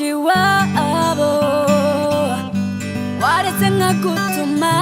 iwabo waretse nkagutuma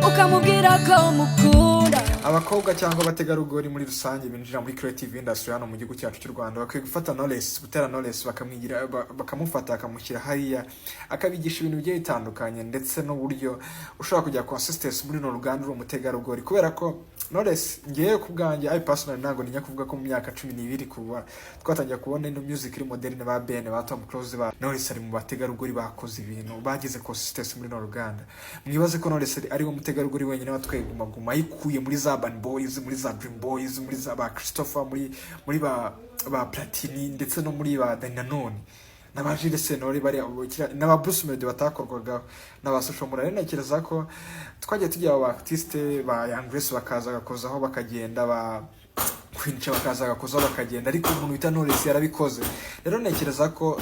ukamubwira ko mukunda. Abakobwa cyangwa abategarugori muri rusange binjira muri creative industry hano mu gihugu cyacu cy'u Rwanda bakwiye gufata Knowless, Butera Knowless bakamwigira bakamufata akamushyira hariya akabigisha ibintu bigiye bitandukanye ndetse n'uburyo ushobora kujya consistency muri no ruganda uri umutegarugori, kubera ko Knowless ngiye kubwanjye I personally ntago ninya kuvuga ko mu myaka 12 kuba twatangiye kubona ino music iri moderne ba Ben ba Tom Close ba Knowless ari mu bategarugori bakoze ibintu bagize consistency muri no ruganda. Mwibaze ko Knowless ari wo mutegarugori wenyine watweguma guma yikuye muri za Urban Boys, muri za Dream Boys, muri za ba Christopher, muri ba Platini ndetse no muri ba Dananone n'abajire Senori bari n'aba Bruce Melody batakorwaga n'aba Social Mura. Ntekereza ko twagiye tugira aba artiste ba Young Grace bakaza gakozaho bakagenda ba kwinca bakaza gakozaho bakagenda, ariko umuntu bita Knowless yarabikoze. Rero ntekereza ko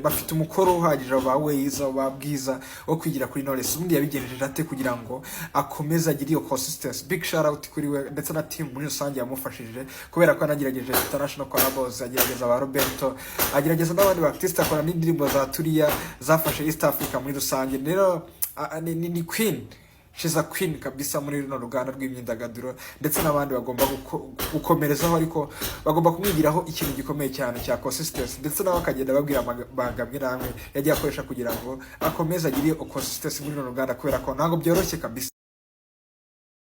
bafite umukoro uhagije ba Ways ba Bwiza wo kwigira kuri Knowless. Ubundi yabigeneje ate kugira ngo akomeze agire iyo consistency. Big shout out kuri we ndetse na team muri rusange yamufashije, kubera ko anagerageje international collabs, agerageza ba Roberto, agerageza n'abandi ba artiste akora n'indirimbo za Turiya zafashe East Africa muri rusange. Rero ni queen, she's a queen kabisa muri runo ruganda rw'imyidagaduro, ndetse n'abandi bagomba gukomerezaho, ariko bagomba kumwigiraho ikintu gikomeye cyane cya consistency, ndetse nawe akagenda babwira bagabwe namwe yagiye akoresha kugira ngo akomeze agire consistency muri runo ruganda, kubera ko ntago byoroshye kabisa.